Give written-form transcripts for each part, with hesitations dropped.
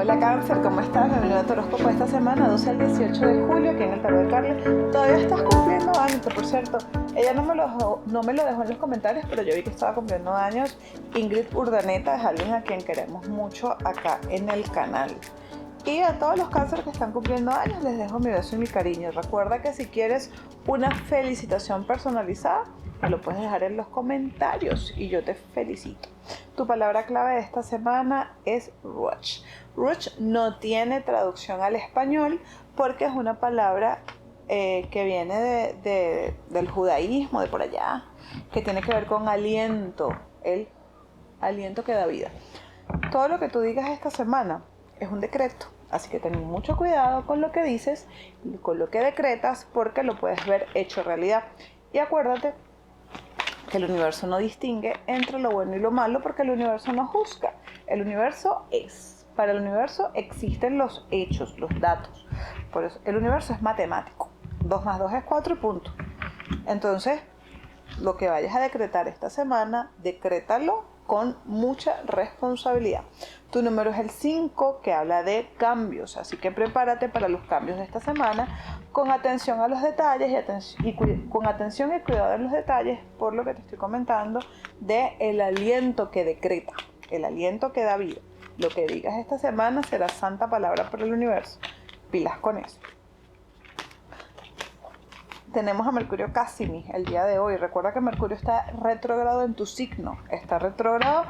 Hola Cáncer, ¿cómo estás? Bienvenido a tu horóscopo esta semana, 12 al 18 de julio, aquí en el Tarot de Carla. Todavía estás cumpliendo años, que por cierto, ella no me lo dejó en los comentarios, pero yo vi que estaba cumpliendo años. Ingrid Urdaneta es alguien a quien queremos mucho acá en el canal. Y a todos los cánceres que están cumpliendo años les dejo mi beso y mi cariño. Recuerda que si quieres una felicitación personalizada, me lo puedes dejar en los comentarios y yo te felicito. Tu palabra clave de esta semana es Ruach. Ruach no tiene traducción al español porque es una palabra que viene del judaísmo, de por allá, que tiene que ver con aliento, el aliento que da vida. Todo lo que tú digas esta semana es un decreto, así que ten mucho cuidado con lo que dices y con lo que decretas porque lo puedes ver hecho realidad. Y acuérdate que el universo no distingue entre lo bueno y lo malo porque el universo no juzga. El universo es. Para el universo existen los hechos, los datos. Por eso el universo es matemático. 2 más 2 es 4 y punto. Entonces, lo que vayas a decretar esta semana, decrétalo con mucha responsabilidad. Tu número es el 5, que habla de cambios, así que prepárate para los cambios de esta semana con atención a los detalles con atención y cuidado en los detalles, por lo que te estoy comentando de el aliento que decreta, el aliento que da vida. Lo que digas esta semana será santa palabra para el universo. Pilas con eso. Tenemos a Mercurio Cassimi el día de hoy. Recuerda que Mercurio está retrógrado en tu signo. Está retrógrado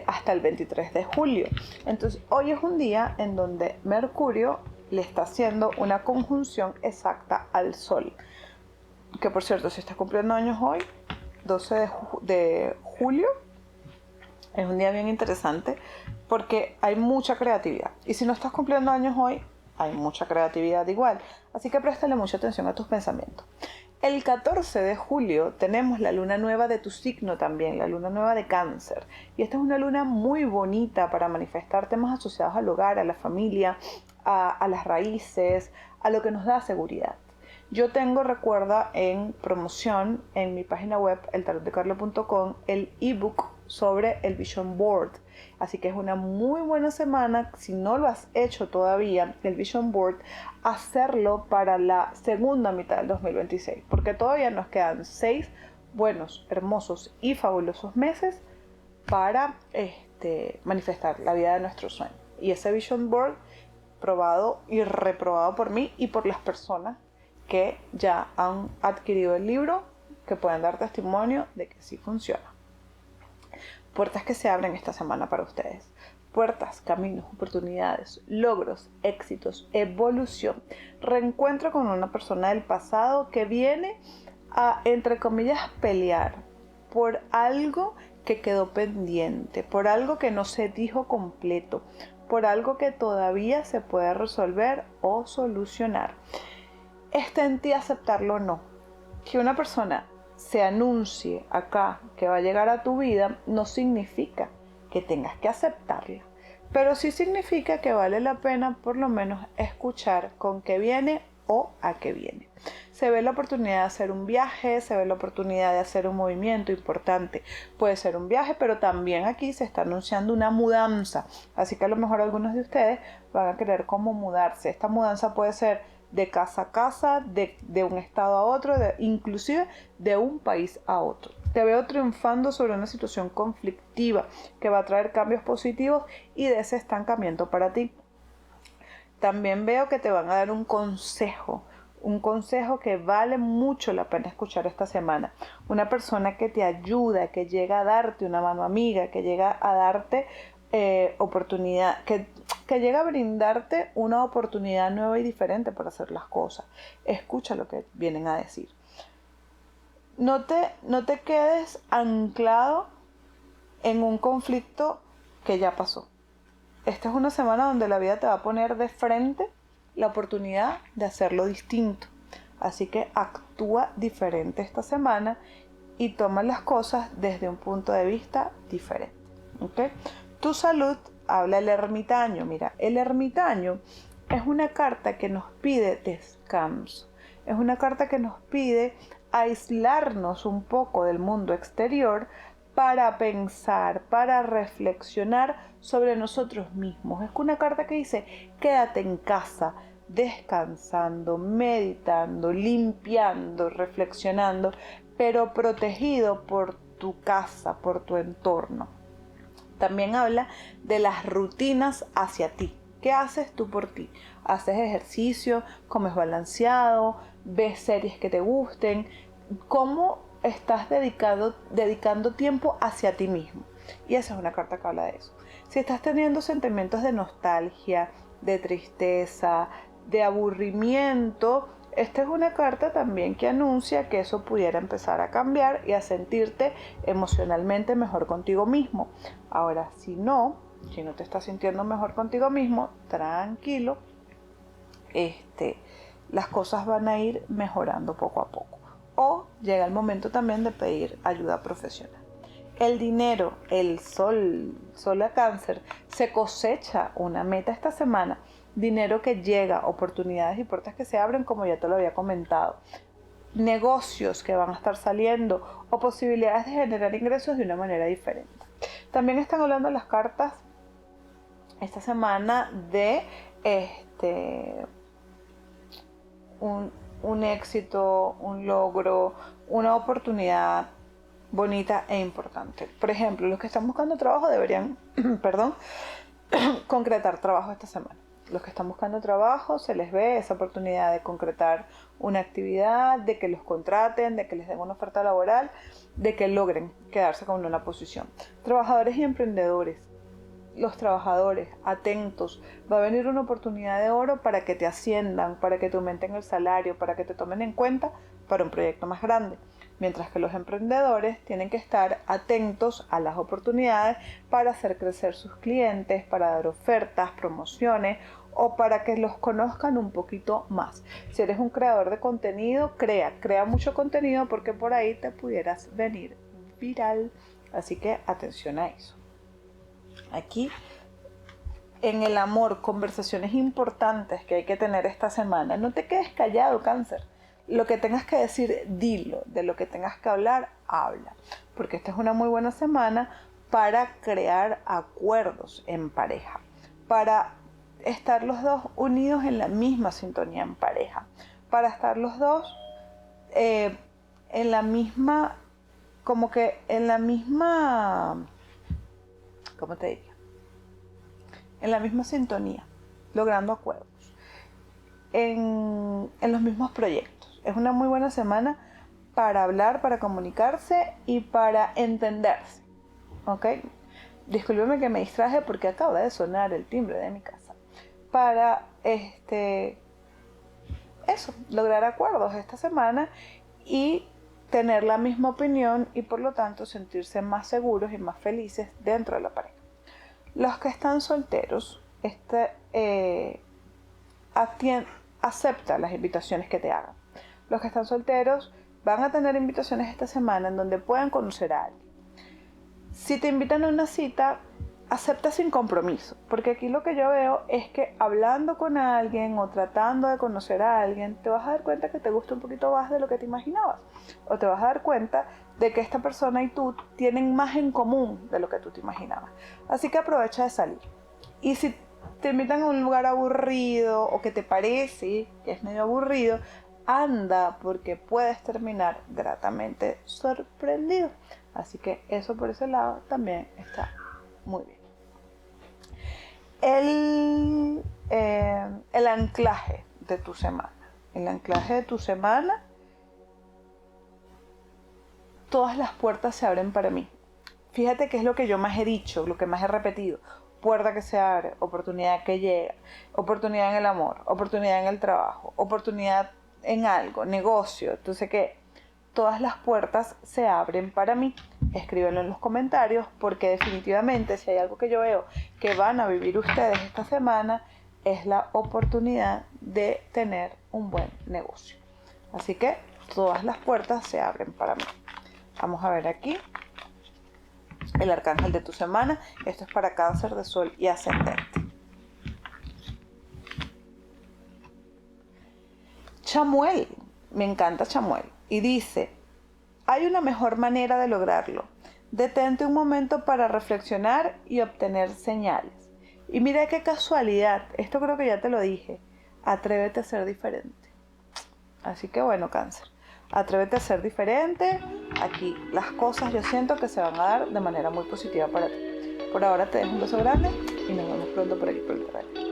hasta el 23 de julio. Entonces, hoy es un día en donde Mercurio le está haciendo una conjunción exacta al Sol. Que por cierto, si estás cumpliendo años hoy, 12 de julio, es un día bien interesante porque hay mucha creatividad. Y si no estás cumpliendo años hoy, hay mucha creatividad igual. Así que préstale mucha atención a tus pensamientos. El 14 de julio tenemos la luna nueva de tu signo también, la luna nueva de Cáncer. Y esta es una luna muy bonita para manifestar temas asociados al hogar, a la familia, a las raíces, a lo que nos da seguridad. Yo tengo, recuerda, en promoción en mi página web, eltarotdecarla.com, el ebook sobre el Vision Board. Así que es una muy buena semana, si no lo has hecho todavía, el Vision Board, hacerlo para la segunda mitad del 2026, porque todavía nos quedan 6 buenos, hermosos y fabulosos meses para manifestar la vida de nuestro sueño. Y ese Vision Board, probado y reprobado por mí y por las personas que ya han adquirido el libro, que pueden dar testimonio de que sí funciona. Puertas que se abren esta semana para ustedes. Puertas, caminos, oportunidades, logros, éxitos, evolución. Reencuentro con una persona del pasado que viene a, entre comillas, pelear por algo que quedó pendiente, por algo que no se dijo completo, por algo que todavía se puede resolver o solucionar. Está en ti aceptarlo o no. Que una persona se anuncie acá que va a llegar a tu vida no significa que tengas que aceptarla, pero sí significa que vale la pena por lo menos escuchar con qué viene o a qué viene. Se ve la oportunidad de hacer un viaje, se ve la oportunidad de hacer un movimiento importante. Puede ser un viaje, pero también aquí se está anunciando una mudanza, así que a lo mejor algunos de ustedes van a querer cómo mudarse. Esta mudanza puede ser de casa a casa, de un estado a otro, inclusive de un país a otro. Te veo triunfando sobre una situación conflictiva que va a traer cambios positivos y de ese estancamiento para ti. También veo que te van a dar un consejo que vale mucho la pena escuchar esta semana. Una persona que te ayuda, que llega a darte una mano amiga, que llega a darte oportunidad, que llega a brindarte una oportunidad nueva y diferente para hacer las cosas. Escucha lo que vienen a decir. No te quedes anclado en un conflicto que ya pasó. Esta es una semana donde la vida te va a poner de frente la oportunidad de hacerlo distinto. Así que actúa diferente esta semana y toma las cosas desde un punto de vista diferente. ¿Okay? Tu salud, habla el ermitaño. Mira, el ermitaño es una carta que nos pide descanso. Es una carta que nos pide aislarnos un poco del mundo exterior para pensar, para reflexionar sobre nosotros mismos. Es una carta que dice, quédate en casa, descansando, meditando, limpiando, reflexionando, pero protegido por tu casa, por tu entorno. También habla de las rutinas hacia ti. ¿Qué haces tú por ti? ¿Haces ejercicio? ¿Comes balanceado? ¿Ves series que te gusten? ¿Cómo estás dedicando tiempo hacia ti mismo? Y esa es una carta que habla de eso. Si estás teniendo sentimientos de nostalgia, de tristeza, de aburrimiento, esta es una carta también que anuncia que eso pudiera empezar a cambiar y a sentirte emocionalmente mejor contigo mismo. Ahora, si no te estás sintiendo mejor contigo mismo, tranquilo, las cosas van a ir mejorando poco a poco. O llega el momento también de pedir ayuda profesional. El dinero, el sol a Cáncer, se cosecha una meta esta semana. Dinero que llega, oportunidades y puertas que se abren, como ya te lo había comentado. Negocios que van a estar saliendo o posibilidades de generar ingresos de una manera diferente. También están hablando las cartas esta semana de un éxito, un logro, una oportunidad bonita e importante. Por ejemplo, los que están buscando trabajo deberían, concretar trabajo esta semana. Los que están buscando trabajo, se les ve esa oportunidad de concretar una actividad, de que los contraten, de que les den una oferta laboral, de que logren quedarse con una posición. Trabajadores y emprendedores. Los trabajadores, atentos, va a venir una oportunidad de oro para que te asciendan, para que te aumenten el salario, para que te tomen en cuenta para un proyecto más grande. Mientras que los emprendedores tienen que estar atentos a las oportunidades para hacer crecer sus clientes, para dar ofertas, promociones o para que los conozcan un poquito más. Si eres un creador de contenido, crea mucho contenido porque por ahí te pudieras venir viral. Así que atención a eso. Aquí, en el amor, conversaciones importantes que hay que tener esta semana. No te quedes callado, Cáncer. Lo que tengas que decir, dilo. De lo que tengas que hablar, habla. Porque esta es una muy buena semana para crear acuerdos en pareja. Para estar los dos unidos en la misma sintonía en pareja. Para estar los dos en la misma, ¿cómo te diría? En la misma sintonía, logrando acuerdos, en los mismos proyectos. Es una muy buena semana para hablar, para comunicarse y para entenderse, ¿ok? Discúlpeme que me distraje porque acaba de sonar el timbre de mi casa. Para, lograr acuerdos esta semana y tener la misma opinión y por lo tanto sentirse más seguros y más felices dentro de la pareja. Los que están solteros, acepta las invitaciones que te hagan. Los que están solteros van a tener invitaciones esta semana en donde puedan conocer a alguien. Si te invitan a una cita, acepta sin compromiso, porque aquí lo que yo veo es que hablando con alguien o tratando de conocer a alguien, te vas a dar cuenta que te gusta un poquito más de lo que te imaginabas, o te vas a dar cuenta de que esta persona y tú tienen más en común de lo que tú te imaginabas. Así que aprovecha de salir. Y si te invitan a un lugar aburrido o que te parece que es medio aburrido, anda, porque puedes terminar gratamente sorprendido. Así que eso por ese lado también está muy bien. El anclaje de tu semana. El anclaje de tu semana, todas las puertas se abren para mí. Fíjate que es lo que yo más he dicho, lo que más he repetido. Puerta que se abre, oportunidad que llega, oportunidad en el amor, oportunidad en el trabajo, oportunidad en algo, negocio. Entonces que todas las puertas se abren para mí. Escríbenlo en los comentarios porque definitivamente si hay algo que yo veo que van a vivir ustedes esta semana es la oportunidad de tener un buen negocio. Así que todas las puertas se abren para mí. Vamos a ver aquí el arcángel de tu semana. Esto es para Cáncer de Sol y Ascendente. Chamuel, me encanta Chamuel, y dice: hay una mejor manera de lograrlo. Detente un momento para reflexionar y obtener señales. Y mira qué casualidad, esto creo que ya te lo dije, atrévete a ser diferente. Así que bueno, Cáncer, atrévete a ser diferente. Aquí las cosas yo siento que se van a dar de manera muy positiva para ti. Por ahora te dejo un beso grande y nos vemos pronto por aquí por el canal.